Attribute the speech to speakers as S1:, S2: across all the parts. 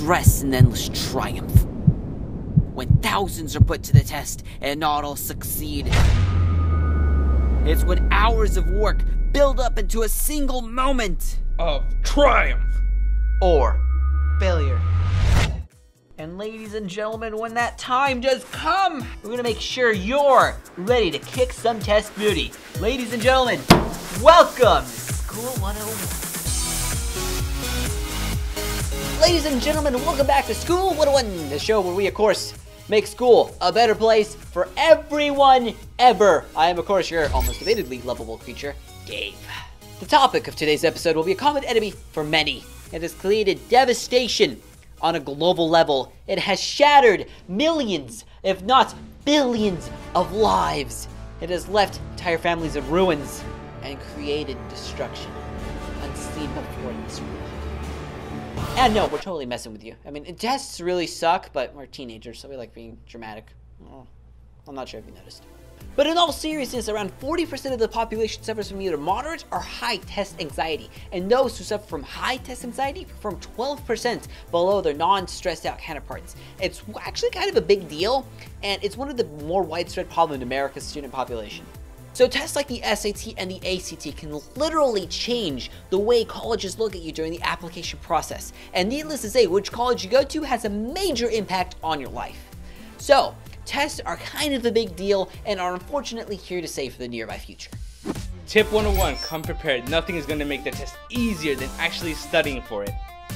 S1: stress and endless triumph. When thousands are put to the test and not all succeed. It's when hours of work build up into a single moment
S2: of triumph
S1: or failure. And ladies and gentlemen, when that time does come, we're gonna make sure you're ready to kick some test booty. Ladies and gentlemen, welcome to School 101. Ladies and gentlemen, welcome back to School 101, the show where we, of course, make school a better place for everyone ever. I am, of course, your almost debatedly lovable creature, Dave. The topic of today's episode will be a common enemy for many. It has created devastation on a global level. It has shattered millions, if not billions, of lives. It has left entire families in ruins and created destruction unseen before in this world. And no, we're totally messing with you. I mean, tests really suck, but we're teenagers, so we like being dramatic. Oh, I'm not sure if you noticed. But in all seriousness, around 40% of the population suffers from either moderate or high test anxiety. And those who suffer from high test anxiety perform 12% below their non-stressed out counterparts. It's actually kind of a big deal, and it's one of the more widespread problems in America's student population. So tests like the SAT and the ACT can literally change the way colleges look at you during the application process. And needless to say, which college you go to has a major impact on your life. So, tests are kind of a big deal and are unfortunately here to stay for the nearby future.
S2: Tip 101, come prepared. Nothing is going to make the test easier than actually studying for it.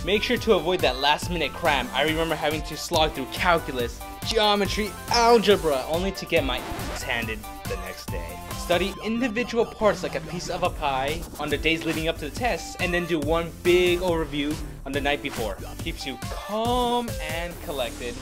S2: Make sure to avoid that last minute cram. I remember having to slog through calculus, geometry, algebra, only to get my ass handed the next day. Study individual parts like a piece of a pie on the days leading up to the tests, and then do one big overview on the night before. Keeps you calm and collected.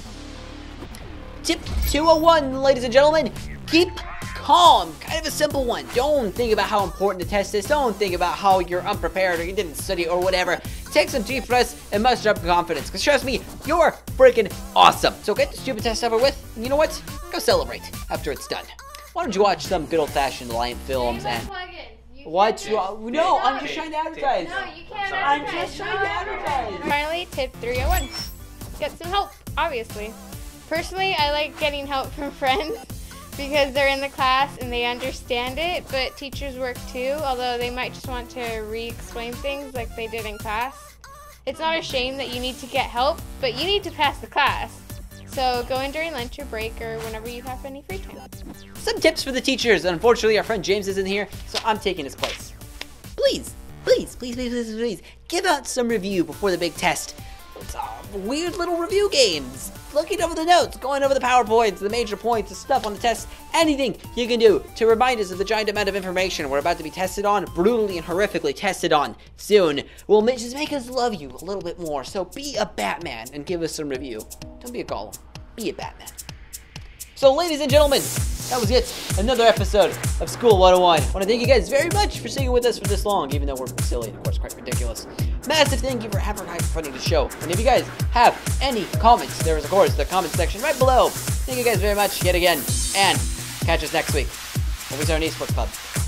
S1: Tip 201, ladies and gentlemen, keep calm. Kind of a simple one. Don't think about how important the test is. Don't think about how you're unprepared or you didn't study or whatever. Take some deep breaths and muster up confidence, because trust me, you're freaking awesome. So get the stupid test over with, and you know what? Go celebrate after it's done. Why don't you watch some good old-fashioned Lion films and... What? No, I'm just trying to advertise.
S3: No, you can't
S1: I'm
S3: advertise.
S1: just trying to advertise.
S3: Finally, tip 301. Get some help, obviously. Personally, I like getting help from friends because they're in the class and they understand it, but teachers work too, although they might just want to re-explain things like they did in class. It's not a shame that you need to get help, but you need to pass the class. So go in during lunch or break or whenever you have any free time.
S1: Some tips for the teachers. Unfortunately, our friend James isn't here, so I'm taking his place. Please, give out some review before the big test. It's weird little review games. Looking over the notes, going over the PowerPoints, the major points, the stuff on the test, anything you can do to remind us of the giant amount of information we're about to be tested on, brutally and horrifically tested on soon, will just make us love you a little bit more. So be a Batman and give us some review. Don't be a Gollum, be a Batman. So ladies and gentlemen, that was it. Another episode of School 101. I want to thank you guys very much for sticking with us for this long, even though we're silly and of course quite ridiculous. Massive thank you for funding the show. And if you guys have any comments, there is of course the comment section right below. Thank you guys very much yet again. And catch us next week when we start an esports club.